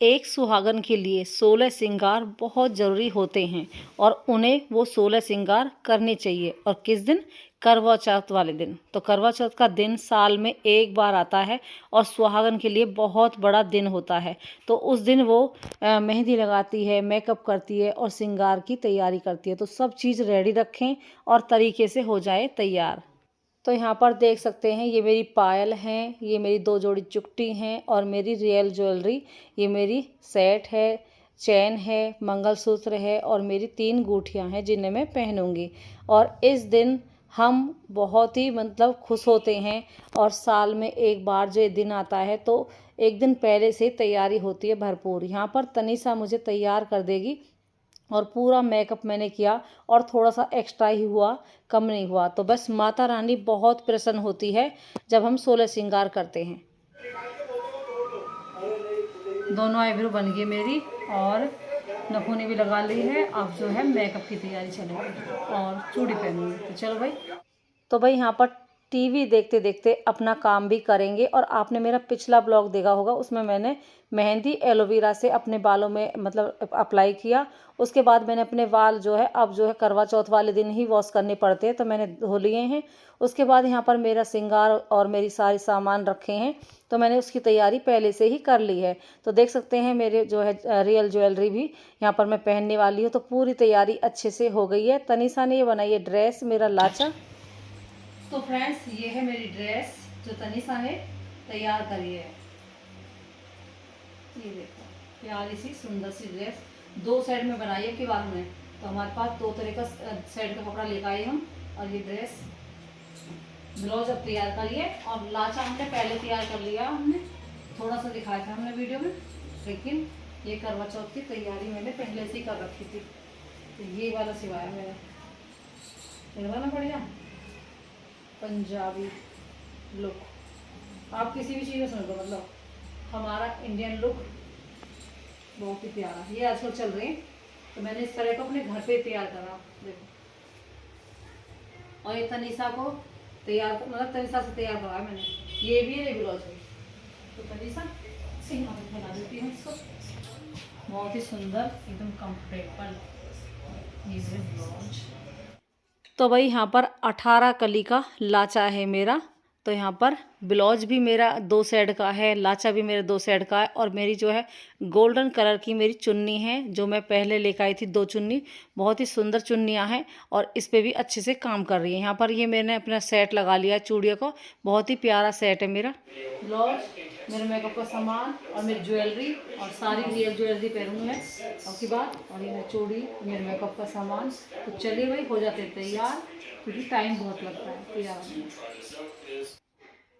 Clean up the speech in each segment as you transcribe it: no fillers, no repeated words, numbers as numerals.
एक सुहागन के लिए 16 श्रृंगार बहुत ज़रूरी होते हैं और उन्हें वो 16 श्रृंगार करने चाहिए। और किस दिन? करवा चौथ वाले दिन। तो करवा चौथ का दिन साल में एक बार आता है और सुहागन के लिए बहुत बड़ा दिन होता है। तो उस दिन वो मेहंदी लगाती है, मेकअप करती है और श्रृंगार की तैयारी करती है। तो सब चीज़ रेडी रखें और तरीके से हो जाए तैयार। तो यहाँ पर देख सकते हैं, ये मेरी पायल हैं, ये मेरी 2 जोड़ी चुकटी हैं और मेरी रियल ज्वेलरी, ये मेरी सेट है, चैन है, मंगलसूत्र है और मेरी 3 गुठियाँ हैं जिन्हें मैं पहनूंगी। और इस दिन हम बहुत ही मतलब खुश होते हैं और साल में एक बार जो ये दिन आता है तो एक दिन पहले से तैयारी होती है भरपूर। यहाँ पर तनीषा मुझे तैयार कर देगी और पूरा मेकअप मैंने किया और थोड़ा सा एक्स्ट्रा ही हुआ, कम नहीं हुआ। तो बस माता रानी बहुत प्रसन्न होती है जब हम 16 श्रृंगार करते हैं। दोनों आईब्रो बन गई मेरी और नखूनी भी लगा ली है। अब जो है मेकअप की तैयारी चलेगी और चूड़ी पहनूंगी। तो चलो भाई। तो भाई यहाँ पर टीवी देखते देखते अपना काम भी करेंगे। और आपने मेरा पिछला ब्लॉग देखा होगा, उसमें मैंने मेहंदी एलोवेरा से अपने बालों में मतलब अप्लाई किया। उसके बाद मैंने अपने बाल जो है अब जो है करवा चौथ वाले दिन ही वॉश करने पड़ते हैं, तो मैंने धो लिए हैं। उसके बाद यहाँ पर मेरा श्रृंगार और मेरी सारी सामान रखे हैं, तो मैंने उसकी तैयारी पहले से ही कर ली है। तो देख सकते हैं मेरे जो है रियल ज्वेलरी भी यहाँ पर मैं पहनने वाली हूँ। तो पूरी तैयारी अच्छे से हो गई है। तनीषा ने ये बनाई है ड्रेस, मेरा लाचा। तो फ्रेंड्स, ये है मेरी ड्रेस जो तनीषा ने तैयार करी है। ये देखो, प्यारी सी सुंदर सी ड्रेस 2 साइड में बनाई है कि बार में। तो हमारे पास 2 तरह का साइड का कपड़ा लेकर आए हम। और ये ड्रेस ब्लाउज अब तैयार करिए और लाचा हमने पहले तैयार कर लिया। हमने थोड़ा सा दिखाया था हमने वीडियो में, लेकिन ये करवा चौथ की तैयारी मैंने पहले से ही कर रखी थी। तो ये वाला सिवाया मेरा, ये वाला बढ़िया पंजाबी लुक। आप किसी भी चीज़ में समझ लो, मतलब हमारा इंडियन लुक बहुत ही प्यारा। ये आजकल चल रहे हैं, तो मैंने इस तरह को अपने घर पे तैयार करा। देखो, और ये तनीषा को तैयार मतलब तनीषा से तैयार करवाया मैंने। ये भी है ब्लाउज भी। तो तनीषा सिंह बना देती हूँ इसको, बहुत ही सुंदर एकदम कंफर्टेबल ये ब्लाउज। तो भाई यहाँ पर 18 कली का लाचा है मेरा। तो यहाँ पर ब्लाउज भी मेरा 2 साइड का है, लाचा भी मेरा 2 साइड का है और मेरी जो है गोल्डन कलर की मेरी चुन्नी है जो मैं पहले लेकर आई थी। 2 चुन्नी, बहुत ही सुंदर चुन्नियाँ हैं और इस पे भी अच्छे से काम कर रही है। यहाँ पर ये मैंने अपना सेट लगा लिया है चूड़ियों को, बहुत ही प्यारा सेट है मेरा। ब्लाउज, मेरे मेकअप का सामान और मेरी ज्वेलरी और सारी रियल ज्वेलरी पहनूंगी मैं अब की बात। और ये मेरी चूड़ी, मेरे मेकअप का सामान। तो चलिए भाई, हो जाते तैयार क्योंकि टाइम बहुत लगता है तैयार होने में।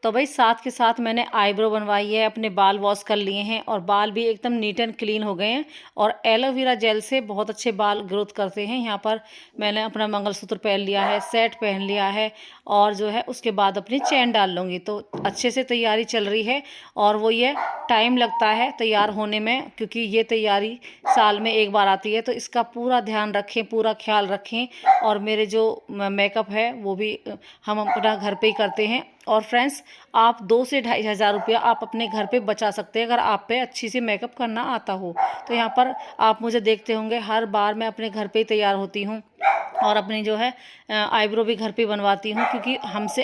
तो भाई साथ के साथ मैंने आईब्रो बनवाई है, अपने बाल वॉश कर लिए हैं और बाल भी एकदम नीट एंड क्लीन हो गए हैं। और एलोवेरा जेल से बहुत अच्छे बाल ग्रोथ करते हैं। यहाँ पर मैंने अपना मंगलसूत्र पहन लिया है, सेट पहन लिया है और जो है उसके बाद अपनी चैन डाल लूँगी। तो अच्छे से तैयारी चल रही है और वो ये टाइम लगता है तैयार होने में, क्योंकि ये तैयारी साल में एक बार आती है। तो इसका पूरा ध्यान रखें, पूरा ख्याल रखें। और मेरे जो मेकअप है वो भी हम अपना घर पे ही करते हैं। और फ्रेंड्स, आप 2 से 2,500 हज़ार रुपया आप अपने घर पे बचा सकते हैं अगर आप पे अच्छी से मेकअप करना आता हो। तो यहाँ पर आप मुझे देखते होंगे, हर बार मैं अपने घर पे ही तैयार होती हूँ और अपनी जो है आईब्रो भी घर पे बनवाती हूँ, क्योंकि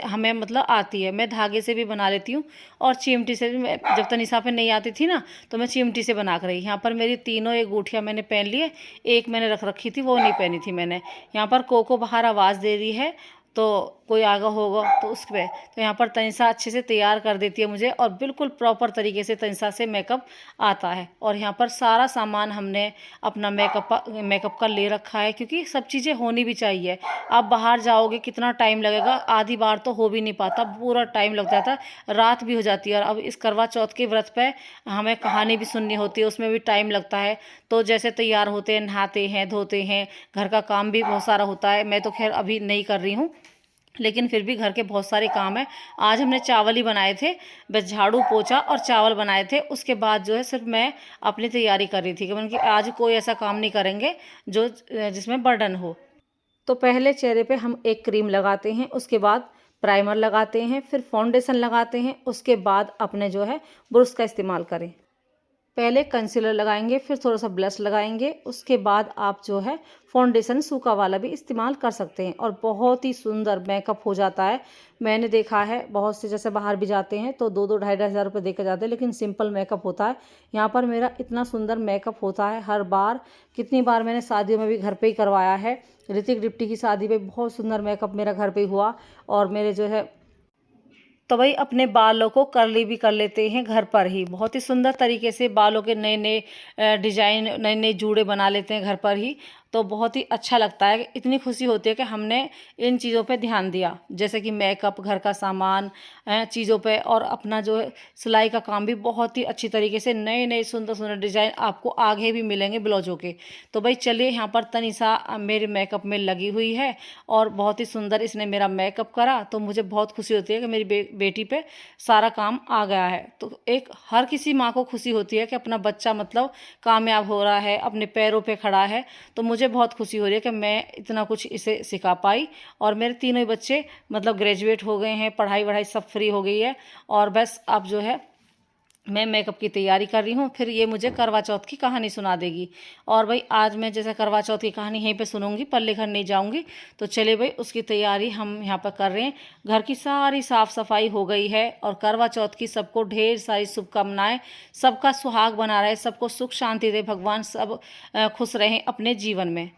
हमें मतलब आती है। मैं धागे से भी बना लेती हूँ और चिमटी से भी। जब तनीषा पे नहीं आती थी ना, तो मैं चिमटी से बना कर रही। यहाँ पर मेरी तीनों एक गुठिया मैंने पहन ली है, एक मैंने रख रखी थी, वो नहीं पहनी थी मैंने। यहाँ पर कोको बाहर आवाज़ दे रही है, तो कोई आगा होगा तो उस पर। तो यहाँ पर तनीषा अच्छे से तैयार कर देती है मुझे और बिल्कुल प्रॉपर तरीके से तनीषा से मेकअप आता है। और यहाँ पर सारा सामान हमने अपना मेकअप का ले रखा है, क्योंकि सब चीज़ें होनी भी चाहिए। आप बाहर जाओगे कितना टाइम लगेगा, आधी बार तो हो भी नहीं पाता, पूरा टाइम लग जाता है, रात भी हो जाती है। और अब इस करवा चौथ के व्रत पे हमें कहानी भी सुननी होती है, उसमें भी टाइम लगता है। तो जैसे तैयार होते हैं, नहाते हैं, धोते हैं, घर का काम भी बहुत सारा होता है। मैं तो खैर अभी नहीं कर रही हूँ, लेकिन फिर भी घर के बहुत सारे काम हैं। आज हमने चावल ही बनाए थे, बस झाड़ू पोछा और चावल बनाए थे। उसके बाद जो है सिर्फ मैं अपनी तैयारी कर रही थी कि आज कोई ऐसा काम नहीं करेंगे जो जिसमें बर्डन हो। तो पहले चेहरे पे हम एक क्रीम लगाते हैं, उसके बाद प्राइमर लगाते हैं, फिर फाउंडेशन लगाते हैं, उसके बाद अपने जो है ब्रश का इस्तेमाल करें। पहले कंसीलर लगाएंगे, फिर थोड़ा सा ब्लश लगाएंगे, उसके बाद आप जो है फाउंडेशन सूखा वाला भी इस्तेमाल कर सकते हैं और बहुत ही सुंदर मेकअप हो जाता है। मैंने देखा है बहुत से जैसे बाहर भी जाते हैं तो 2-2 ढाई-ढाई हज़ार रुपये दे के जाते हैं, लेकिन सिंपल मेकअप होता है। यहाँ पर मेरा इतना सुंदर मेकअप होता है हर बार। कितनी बार मैंने शादियों में भी घर पे ही करवाया है। ऋतिक डिप्टी की शादी पे बहुत सुंदर मेकअप मेरा घर पे ही हुआ। और मेरे जो है तो भाई अपने बालों को कर्ली भी कर लेते हैं घर पर ही। बहुत ही सुंदर तरीके से बालों के नए नए डिजाइन, नए नए जूड़े बना लेते हैं घर पर ही। तो बहुत ही अच्छा लगता है, इतनी खुशी होती है कि हमने इन चीज़ों पे ध्यान दिया, जैसे कि मेकअप, घर का सामान, चीज़ों पे, और अपना जो है सिलाई का काम भी बहुत ही अच्छी तरीके से नए नए सुंदर सुंदर डिज़ाइन आपको आगे भी मिलेंगे ब्लाउजों के। तो भाई चलिए, यहाँ पर तनिषा मेरे मेकअप में लगी हुई है और बहुत ही सुंदर इसने मेरा मेकअप करा। तो मुझे बहुत खुशी होती है कि मेरी बेटी पे सारा काम आ गया है। तो एक हर किसी माँ को खुशी होती है कि अपना बच्चा मतलब कामयाब हो रहा है, अपने पैरों पे खड़ा है। तो मुझे बहुत खुशी हो रही है कि मैं इतना कुछ इसे सिखा पाई। और मेरे तीनों ही बच्चे मतलब ग्रेजुएट हो गए हैं, पढ़ाई वढ़ाई सब फ्री हो गई है, और बस अब जो है मैं मेकअप की तैयारी कर रही हूँ। फिर ये मुझे करवा चौथ की कहानी सुना देगी। और भाई आज मैं जैसे करवा चौथ की कहानी यहीं पे सुनूंगी, पल्ले घर नहीं जाऊंगी। तो चले भाई, उसकी तैयारी हम यहाँ पर कर रहे हैं। घर की सारी साफ सफाई हो गई है और करवा चौथ की सबको ढेर सारी शुभकामनाएं। सबका सुहाग बना रहे, सबको सुख शांति दे भगवान, सब खुश रहें अपने जीवन में।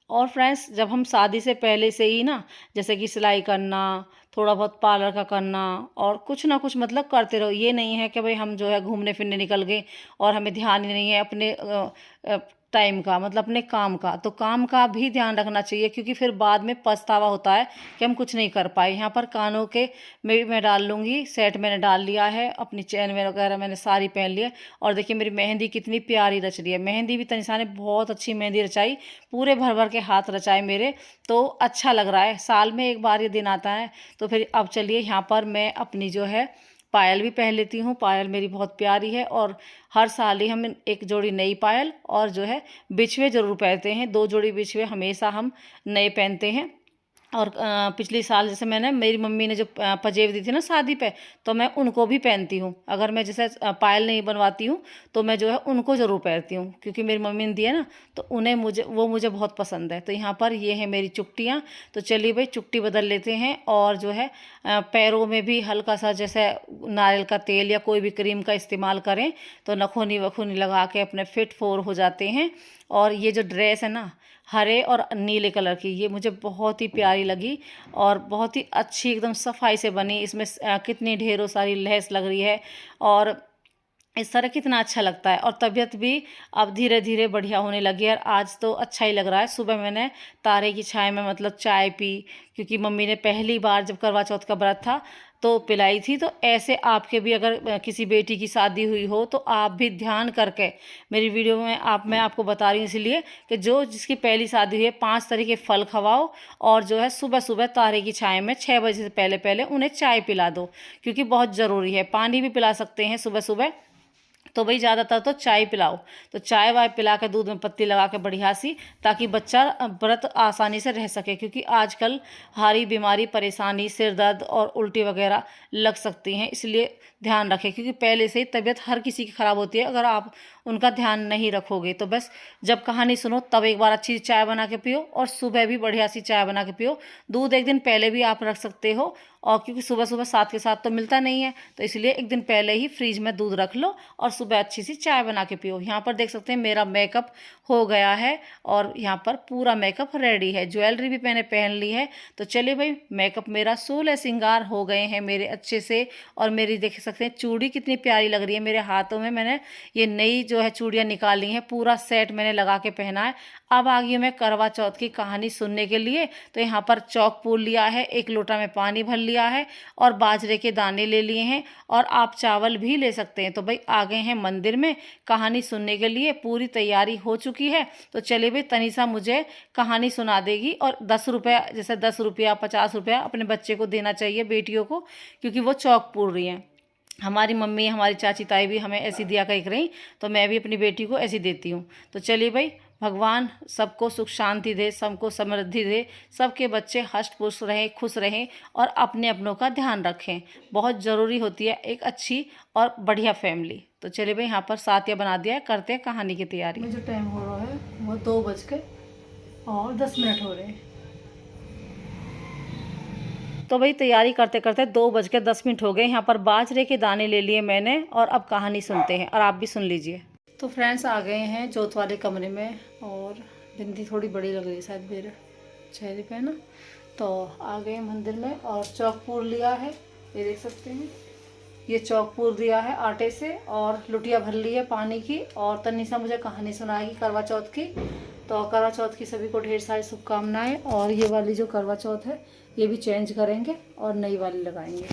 और फ्रेंड्स, जब हम शादी से पहले से ही ना, जैसे कि सिलाई करना, थोड़ा बहुत पार्लर का करना और कुछ ना कुछ मतलब करते रहो। ये नहीं है कि भाई हम जो है घूमने फिरने निकल गए और हमें ध्यान ही नहीं है अपने टाइम का, मतलब अपने काम का। तो काम का भी ध्यान रखना चाहिए, क्योंकि फिर बाद में पछतावा होता है कि हम कुछ नहीं कर पाए। यहाँ पर कानों के मैं डाल लूँगी, सेट मैंने डाल लिया है, अपनी चैन में वगैरह मैंने सारी पहन ली है। और देखिए मेरी मेहंदी कितनी प्यारी रच रही है। मेहंदी भी तनिषा ने बहुत अच्छी मेहंदी रचाई, पूरे भर भर के हाथ रचाए मेरे। तो अच्छा लग रहा है, साल में एक बार ये दिन आता है। तो फिर अब चलिए, यहाँ पर मैं अपनी जो है पायल भी पहन लेती हूँ। पायल मेरी बहुत प्यारी है और हर साल ही हम एक जोड़ी नई पायल और जो है बिछुए ज़रूर पहनते हैं। 2 जोड़ी बिछुए हमेशा हम नए पहनते हैं। और पिछले साल जैसे मैंने, मेरी मम्मी ने जो पंजेब दी थी ना शादी पे, तो मैं उनको भी पहनती हूँ। अगर मैं जैसे पायल नहीं बनवाती हूँ तो मैं जो है उनको ज़रूर पहनती हूँ, क्योंकि मेरी मम्मी ने दिया ना, तो उन्हें मुझे बहुत पसंद है। तो यहाँ पर ये है मेरी चुकटियाँ। तो चलिए भाई, चुकटी बदल लेते हैं। और जो है पैरों में भी हल्का सा जैसे नारियल का तेल या कोई भी क्रीम का इस्तेमाल करें, तो नखूनी वखूनी लगा के अपने फिट फोर हो जाते हैं। और ये जो ड्रेस है ना, हरे और नीले कलर की, ये मुझे बहुत ही प्यारी लगी और बहुत ही अच्छी एकदम सफाई से बनी। इसमें कितनी ढेरों सारी लैस लग रही है और इस तरह कितना अच्छा लगता है। और तबीयत भी अब धीरे धीरे बढ़िया होने लगी है। और आज तो अच्छा ही लग रहा है। सुबह मैंने तारे की छाया में मतलब चाय पी, क्योंकि मम्मी ने पहली बार जब करवा चौथ का व्रत था तो पिलाई थी। तो ऐसे आपके भी अगर किसी बेटी की शादी हुई हो तो आप भी ध्यान करके, मेरी वीडियो में मैं आपको बता रही हूँ इसलिए कि जो जिसकी पहली शादी हुई है, 5 तरह के फल खवाओ और जो है सुबह सुबह तारे की छाया में 6 बजे से पहले पहले उन्हें चाय पिला दो, क्योंकि बहुत ज़रूरी है। पानी भी पिला सकते हैं सुबह सुबह, तो भाई ज़्यादातर तो चाय पिलाओ। तो चाय वाय पिला के दूध में पत्ती लगा के बढ़िया सी, ताकि बच्चा व्रत आसानी से रह सके, क्योंकि आजकल हारी बीमारी, परेशानी, सिर दर्द और उल्टी वगैरह लग सकती हैं। इसलिए ध्यान रखें, क्योंकि पहले से ही तबीयत हर किसी की ख़राब होती है अगर आप उनका ध्यान नहीं रखोगे। तो बस जब कहानी सुनो तब एक बार अच्छी चाय बना के पियो और सुबह भी बढ़िया सी चाय बना के पियो। दूध एक दिन पहले भी आप रख सकते हो, और क्योंकि सुबह सुबह साथ के साथ तो मिलता नहीं है, तो इसलिए एक दिन पहले ही फ्रिज में दूध रख लो और सुबह अच्छी सी चाय बना के पियो। यहाँ पर देख सकते हैं मेरा मेकअप हो गया है और यहाँ पर पूरा मेकअप रेडी है। ज्वेलरी भी मैंने पहन ली है। तो चलिए भाई, मेकअप मेरा 16 श्रृंगार हो गए हैं मेरे अच्छे से। और मेरी देख सकते हैं चूड़ी कितनी प्यारी लग रही है मेरे हाथों में। मैंने ये नई जो है चूड़ियाँ निकाली हैं, पूरा सेट मैंने लगा के पहना है। अब आ गई हूँ मैं करवा चौथ की कहानी सुनने के लिए। तो यहाँ पर चौक पूर लिया है, 1 लोटा में पानी भर लिया है और बाजरे के दाने ले लिए हैं, और आप चावल भी ले सकते हैं। तो भाई आ गए हैं मंदिर में कहानी सुनने के लिए, पूरी तैयारी हो चुकी है। तो चलिए भाई, तनिषा मुझे कहानी सुना देगी। और 10 रुपये, जैसे 10 रुपया 50 रुपया अपने बच्चे को देना चाहिए, बेटियों को, क्योंकि वो चौक पूर रही हैं। हमारी मम्मी, हमारी चाची ताई भी हमें ऐसी दिया कर रही, तो मैं भी अपनी बेटी को ऐसी देती हूँ। तो चलिए भाई, भगवान सबको सुख शांति दे, सबको समृद्धि दे, सबके बच्चे हष्ट पुष्ट रहें, खुश रहें और अपने अपनों का ध्यान रखें। बहुत ज़रूरी होती है एक अच्छी और बढ़िया फैमिली। तो चलिए भाई, यहाँ पर सातिया बना दिया है, करते हैं कहानी की तैयारी। जो टाइम हो रहा है वो 2:10 हो रहे हैं। तो भाई तैयारी करते करते 2:10 हो गए। यहाँ पर बाजरे के दाने ले लिए मैंने और अब कहानी सुनते हैं और आप भी सुन लीजिए। तो फ्रेंड्स आ गए हैं जोत वाले कमरे में और बिंदी थोड़ी बड़ी लग रही है शायद मेरे चेहरे पे ना। तो आ गए मंदिर में और चौकपूर लिया है, ये देख सकते हैं। ये चौकपूर दिया है आटे से और लुटिया भर ली है पानी की। और तनिषा मुझे कहानी सुनाएगी करवा चौथ की। तो करवा चौथ की सभी को ढेर सारी शुभकामनाएं। और ये वाली जो करवा चौथ है ये भी चेंज करेंगे और नई वाली लगाएंगे।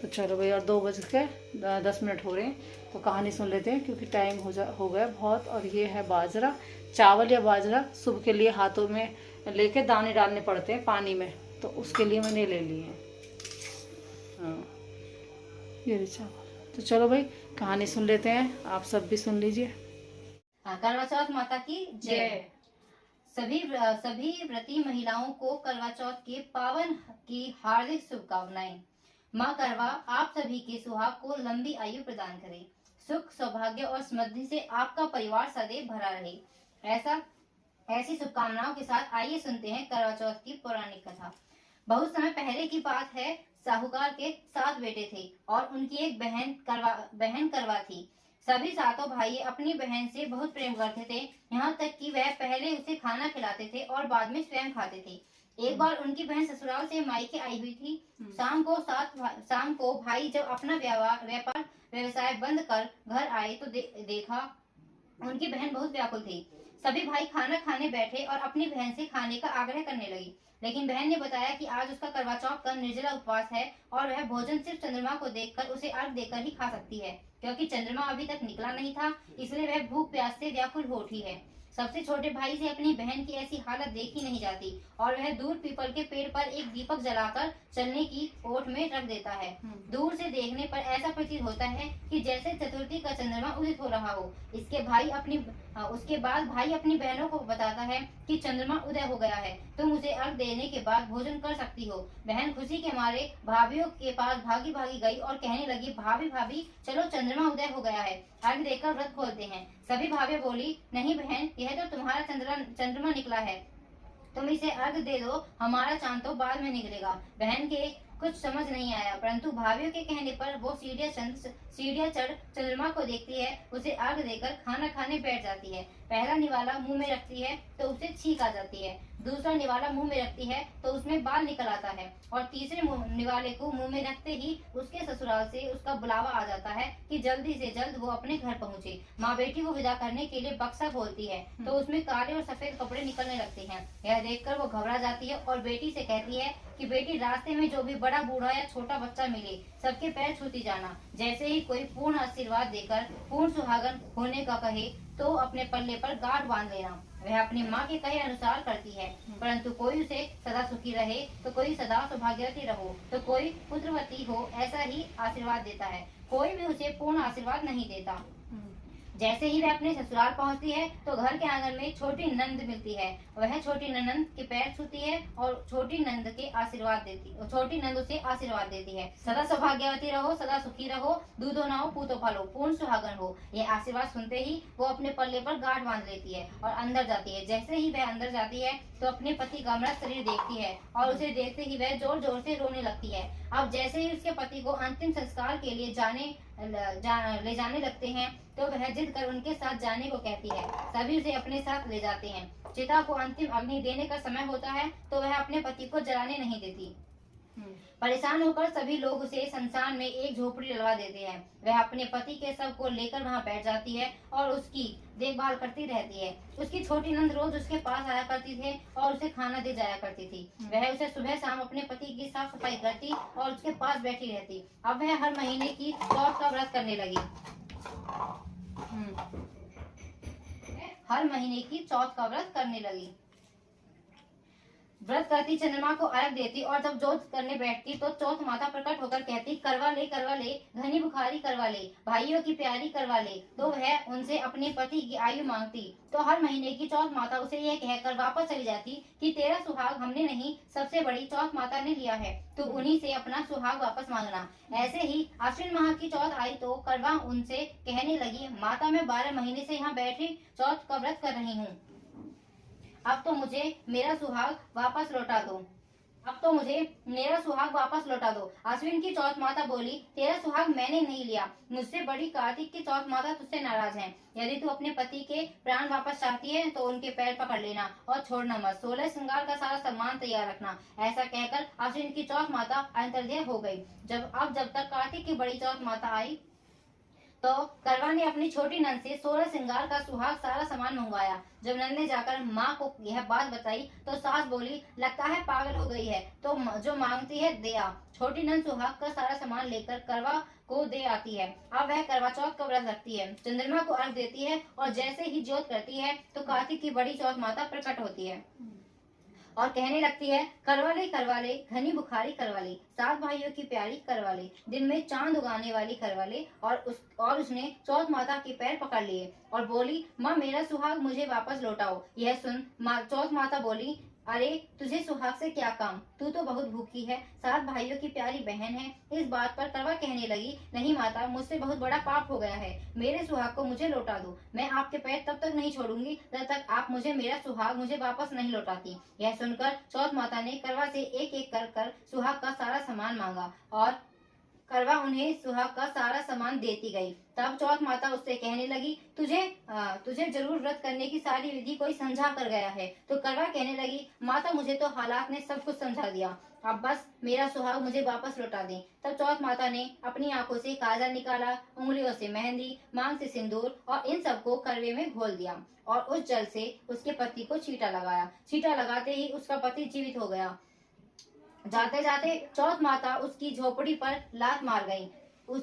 तो चलो भाई, और 2:10 हो रहे हैं तो कहानी सुन लेते हैं क्योंकि टाइम हो गया बहुत। और ये है बाजरा, चावल या बाजरा सुबह के लिए हाथों में लेके दाने डालने पड़ते हैं पानी में, तो उसके लिए मैंने ले लिए हैं। हाँ, ये चावल। तो चलो भाई कहानी सुन लेते हैं, आप सब भी सुन लीजिए। करवा चौथ माता की जय। सभी व्रती महिलाओं को करवा चौथ के पावन की हार्दिक शुभकामनाएं। माँ करवा आप सभी के सुहाग को लंबी आयु प्रदान करे, सुख सौभाग्य और समृद्धि से आपका परिवार सदैव भरा रहे। ऐसी शुभकामनाओं के साथ आइए सुनते हैं करवा चौथ की पौराणिक कथा। बहुत समय पहले की बात है। साहूकार के 7 बेटे थे और उनकी एक बहन करवा थी। सभी सातों भाई अपनी बहन से बहुत प्रेम करते थे, यहाँ तक कि वह पहले उसे खाना खिलाते थे और बाद में स्वयं खाते थे। एक बार उनकी बहन ससुराल से मायके आई हुई थी। शाम को भाई जब अपना व्यवसाय बंद कर घर आए तो देखा उनकी बहन बहुत व्याकुल थी। सभी भाई खाना खाने बैठे और अपनी बहन से खाने का आग्रह करने लगी, लेकिन बहन ने बताया कि आज उसका करवा चौथ का निर्जला उपवास है और वह भोजन सिर्फ चंद्रमा को देखकर उसे अर्घ देकर ही खा सकती है, क्योंकि चंद्रमा अभी तक निकला नहीं था, इसलिए वह भूख प्यास से व्याकुल हो उठी है। सबसे छोटे भाई से अपनी बहन की ऐसी हालत देखी नहीं जाती और वह दूर पीपल के पेड़ पर एक दीपक जलाकर चलने की ओट में रख देता है। दूर से देखने पर ऐसा प्रतीत होता है कि जैसे चतुर्थी का चंद्रमा उदित हो रहा हो। उसके बाद भाई अपनी बहनों को बताता है कि चंद्रमा उदय हो गया है, तुम उसे अर्घ देने के बाद भोजन कर सकती हो। बहन खुशी के मारे भाभीियों के पास भागी भागी गई और कहने लगी, भाभी चलो चंद्रमा उदय हो गया है, अर्घ देकर व्रत खोलते हैं। सभी भाभियां बोली, नहीं बहन, यह तो तुम्हारा चंद्रमा निकला है, तुम इसे अर्घ दे दो, हमारा चांद तो बाद में निकलेगा। बहन के कुछ समझ नहीं आया, परंतु भाभियों के कहने पर वो सीढ़ियां चढ़ चंद्रमा को देखती है, उसे अर्घ देकर खाना खाने बैठ जाती है। पहला निवाला मुंह में रखती है तो उसे छींक आ जाती है, दूसरा निवाला मुंह में रखती है तो उसमें बाल निकल आता है और तीसरे निवाले को मुंह में रखते ही उसके ससुराल से उसका बुलावा आ जाता है कि जल्दी से जल्द वो अपने घर पहुंचे। माँ बेटी को विदा करने के लिए बक्सा खोलती है तो उसमें काले और सफेद कपड़े निकलने लगते हैं। यह देखकर वो घबरा जाती है और बेटी से कहती है कि बेटी, रास्ते में जो भी बड़ा बूढ़ा या छोटा बच्चा मिले सबके पैर छूती जाना। जैसे ही कोई पूर्ण आशीर्वाद देकर पूर्ण सुहागन होने का कहे तो अपने पल्ले पर गांठ बांध लेना। वह अपनी माँ के कहे अनुसार करती है, परंतु कोई उसे सदा सुखी रहे तो कोई सदा सौभाग्यवती रहो तो कोई पुत्रवती हो, ऐसा ही आशीर्वाद देता है। कोई भी उसे पूर्ण आशीर्वाद नहीं देता। जैसे ही वह अपने ससुराल पहुंचती है तो घर के आंगन में छोटी नंद मिलती है। वह छोटी ननंद के पैर छूती है और छोटी नंद उसे आशीर्वाद देती है, सदा सौभाग्यवती रहो, सदा सुखी रहो, दूधो ना हो पूतो फलो, पूर्ण सुहागन हो। यह आशीर्वाद सुनते ही वो अपने पल्ले पर गांठ बांध लेती है और अंदर जाती है। जैसे ही वह अंदर जाती है तो अपने पति का मृत शरीर देखती है और उसे देखते ही वह जोर जोर से रोने लगती है। अब जैसे ही उसके पति को अंतिम संस्कार के लिए ले जाने लगते हैं तो वह जिद कर उनके साथ जाने को कहती है। सभी उसे अपने साथ ले जाते हैं। चिता को अंतिम अग्नि देने का समय होता है तो वह अपने पति को जलाने नहीं देती। परेशान होकर सभी लोग उसे शमशान में एक झोपड़ी डलवा देते हैं। वह अपने पति के शव को लेकर वहां बैठ जाती है और उसकी देखभाल करती रहती है। उसकी छोटी नंद रोज उसके पास आया करती थी और उसे खाना दे जाया करती थी। वह उसे सुबह शाम अपने पति की साफ सफाई करती और उसके पास बैठी रहती। अब वह हर महीने की चौथ का व्रत करने लगी। हर महीने की चौथ का व्रत करने लगी। व्रत करती, चंद्रमा को अर्घ देती और जब जोत करने बैठती तो चौथ माता प्रकट होकर कहती, करवा ले घनी बुखारी करवा ले, भाइयों की प्यारी करवा ले। तो वह उनसे अपने पति की आयु मांगती। तो हर महीने की चौथ माता उसे यह कहकर वापस चली जाती कि तेरा सुहाग हमने नहीं, सबसे बड़ी चौथ माता ने लिया है, तो उन्हीं से अपना सुहाग वापस मांगना। ऐसे ही आश्विन माह की चौथ आई तो करवा उनसे कहने लगी, माता मैं 12 महीने से यहाँ बैठी चौथ का व्रत कर रही हूँ, अब तो मुझे मेरा सुहाग वापस लौटा दो। अश्विन की चौथ माता बोली, तेरा सुहाग मैंने नहीं लिया, मुझसे बड़ी कार्तिक की चौथ माता तुझसे नाराज है। यदि तू अपने पति के प्राण वापस चाहती है तो उनके पैर पकड़ लेना और छोड़ना मत, 16 श्रृंगार का सारा सामान तैयार रखना। ऐसा कहकर अश्विन की चौथ माता अंतर्ध्यान हो गई। जब तक कार्तिक की बड़ी चौथ माता आई तो करवा ने अपनी छोटी नंद से 16 श्रृंगार का सुहाग सारा सामान मंगवाया। जब नंद ने जाकर माँ को यह बात बताई तो सास बोली, लगता है पागल हो गई है, तो जो मांगती है दे आ। छोटी नंद सुहाग का सारा सामान लेकर करवा को दे आती है। अब वह करवा चौथ का व्रत रखती है, चंद्रमा को अर्घ देती है और जैसे ही ज्योत करती है तो कार्तिक की बड़ी चौथ माता प्रकट होती है और कहने लगती है, करवा ले घनी बुखारी करवा ले, 7 भाइयों की प्यारी करवा ले, दिन में चांद उगाने वाली करवा ले। और उसने चौथ माता के पैर पकड़ लिए और बोली, माँ मेरा सुहाग मुझे वापस लौटाओ। यह सुन चौथ माता बोली, अरे तुझे सुहाग से क्या काम, तू तो बहुत भूखी है, 7 भाइयों की प्यारी बहन है। इस बात पर करवा कहने लगी, नहीं माता, मुझसे बहुत बड़ा पाप हो गया है, मेरे सुहाग को मुझे लौटा दो। मैं आपके पैर तब तक नहीं छोड़ूंगी जब तक आप मेरा सुहाग मुझे वापस नहीं लौटाती। यह सुनकर चौथ माता ने करवा से एक एक कर सुहाग का सारा सामान मांगा और करवा उन्हें सुहाग का सारा सामान देती गई। तब चौथ माता उससे कहने लगी, तुझे जरूर व्रत करने की सारी विधि कोई समझा कर गया है। तो करवा कहने लगी, माता मुझे तो हालात ने सब कुछ समझा दिया, अब बस मेरा सुहाग मुझे वापस लौटा दें। तब चौथ माता ने अपनी आंखों से काजल निकाला, उंगलियों से मेहंदी, मांग से सिंदूर और इन सबको करवे में घोल दिया और उस जल से उसके पति को छींटा लगाया। छींटा लगाते ही उसका पति जीवित हो गया। जाते जाते चौथ माता उसकी झोपड़ी पर लात मार गई,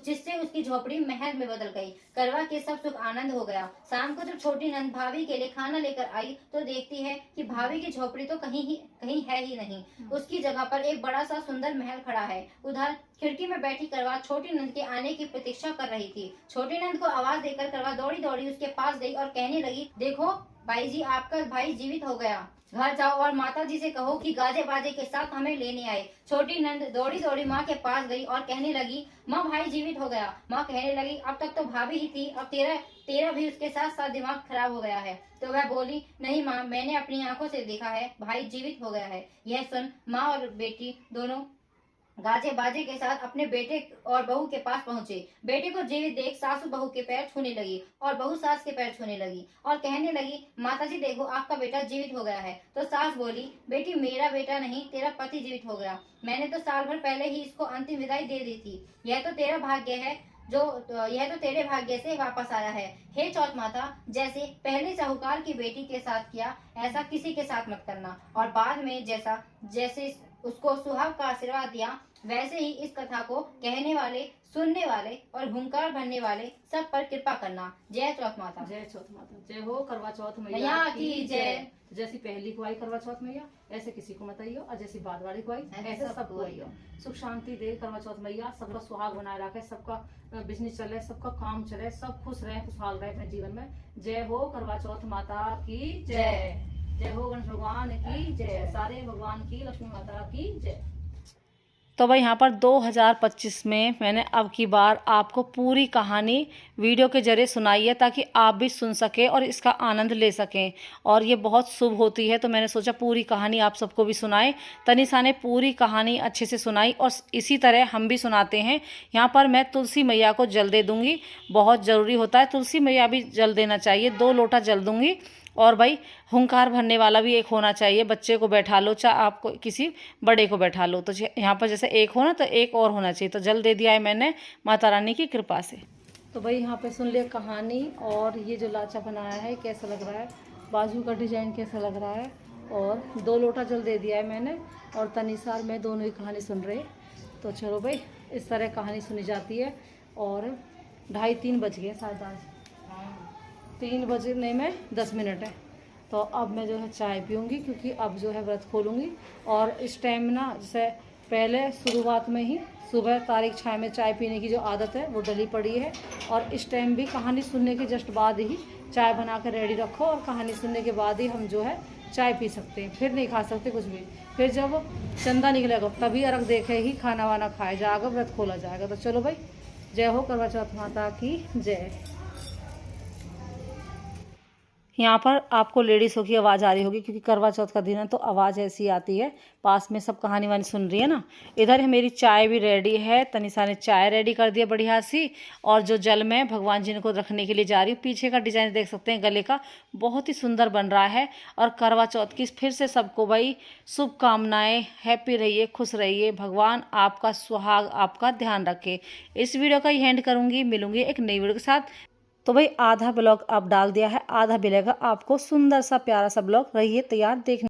जिससे उसकी झोपड़ी महल में बदल गई। करवा के सब सुख आनंद हो गया। शाम को जब छोटी नंद भाभी के लिए खाना लेकर आई तो देखती है कि भाभी की झोपड़ी तो कहीं है ही नहीं। उसकी जगह पर एक बड़ा सा सुंदर महल खड़ा है। उधर खिड़की में बैठी करवा छोटी नंद के आने की प्रतीक्षा कर रही थी। छोटी नंद को आवाज देकर करवा दौड़ी दौड़ी उसके पास गई और कहने लगी, देखो भाई जी, आपका भाई जीवित हो गया, घर जाओ और माता जी से कहो कि गाजे बाजे के साथ हमें लेने आए। छोटी नंद दौड़ी दौड़ी माँ के पास गई और कहने लगी, माँ भाई जीवित हो गया। माँ कहने लगी, अब तक तो भाभी ही थी, अब तेरा भी उसके साथ साथ दिमाग खराब हो गया है। तो वह बोली, नहीं माँ, मैंने अपनी आंखों से देखा है, भाई जीवित हो गया है। यह सुन माँ और बेटी दोनों गाजे बाजे के साथ अपने बेटे और बहू के पास पहुंचे। बेटे को जीवित देख सासू बहू के पैर छूने लगी और बहू सास के पैर छूने लगी और कहने लगी, माताजी देखो आपका बेटा जीवित हो गया है। तो सास बोली, बेटी मेरा बेटा नहीं, तेरा पति जीवित हो गया, मैंने तो साल भर पहले ही इसको अंतिम विदाई दे दी थी। यह तो तेरा भाग्य है यह तो तेरे भाग्य से वापस आया है। हे चौथ माता, जैसे पहले साहूकार की बेटी के साथ किया ऐसा किसी के साथ मत करना, और बाद में जैसे उसको सुहाग का आशीर्वाद दिया वैसे ही इस कथा को कहने वाले, सुनने वाले और हुंकार भरने वाले सब पर कृपा करना। जय चौथ माता। जय चौथ माता। जय हो करवा चौथ मैया मैया की जय। जैसी पहली को आई करवा चौथ मैया ऐसे किसी को मत आइयो, और जैसी बाद वाली को आई ऐसे सबको आइयो। सुख शांति दे करवा चौथ मैया, सबका सुहाग बनाए रखे, सबका बिजनेस चले, सबका काम चले, सब खुश रहे, खुशहाल रहे अपने जीवन में। जय हो करवा चौथ माता की जय। जय हो गणेश भगवान की जय, सारे भगवान की, लक्ष्मी माता की जय। तो भाई यहाँ पर 2025 में मैंने अब की बार आपको पूरी कहानी वीडियो के जरिए सुनाई है ताकि आप भी सुन सकें और इसका आनंद ले सकें, और ये बहुत शुभ होती है तो मैंने सोचा पूरी कहानी आप सबको भी सुनाएं। तनिषा ने पूरी कहानी अच्छे से सुनाई और इसी तरह हम भी सुनाते हैं। यहाँ पर मैं तुलसी मैया को जल दे दूँगी, बहुत ज़रूरी होता है, तुलसी मैया भी जल देना चाहिए, 2 लोटा जल दूँगी। और भाई हुंकार भरने वाला भी एक होना चाहिए, बच्चे को बैठा लो चाहे आपको किसी बड़े को बैठा लो, तो यहाँ पर जैसे एक हो ना तो एक और होना चाहिए। तो जल दे दिया है मैंने माता रानी की कृपा से। तो भाई यहाँ पे सुन लिया कहानी, और ये जो लाचा बनाया है कैसा लग रहा है, बाजू का डिजाइन कैसा लग रहा है, और 2 लोटा जल दे दिया है मैंने, और तनिषा और मैं दोनों ही कहानी सुन रहे। तो चलो भाई इस तरह कहानी सुनी जाती है। और 2:30-3 बज गए, शायद आज 3 बजने में 10 मिनट है। तो अब मैं जो है चाय पीऊँगी, क्योंकि अब जो है व्रत खोलूँगी। और इस टाइम ना, जैसे पहले शुरुआत में ही सुबह तारीख छाय में चाय पीने की जो आदत है वो डली पड़ी है। और इस टाइम भी कहानी सुनने के जस्ट बाद ही चाय बना कर रेडी रखो, और कहानी सुनने के बाद ही हम जो है चाय पी सकते हैं, फिर नहीं खा सकते कुछ भी। फिर जब चंदा निकलेगा तभी अर्घ देखे ही खाना वाना खाया जाएगा, व्रत खोला जाएगा। तो चलो भाई, जय हो करवा चौथ माता की जय। यहाँ पर आपको लेडीज़ों की आवाज़ आ रही होगी, क्योंकि करवा चौथ का दिन है तो आवाज़ ऐसी आती है। पास में सब कहानी वानी सुन रही है ना। इधर मेरी चाय भी रेडी है, तनिषा ने चाय रेडी कर दी है बढ़िया सी। और जो जल में भगवान जी को रखने के लिए जा रही हूँ, पीछे का डिजाइन देख सकते हैं गले का, बहुत ही सुंदर बन रहा है। और करवा चौथ की फिर से सबको भाई शुभकामनाएं, हैप्पी रहिए, खुश रहिए, भगवान आपका सुहाग आपका ध्यान रखे। इस वीडियो का एंड करूँगी, मिलूंगी एक नई वीडियो के साथ। तो भाई आधा ब्लॉग अब डाल दिया है, आधा मिलेगा आपको सुंदर सा प्यारा सा ब्लॉग, रहिए तैयार देखने।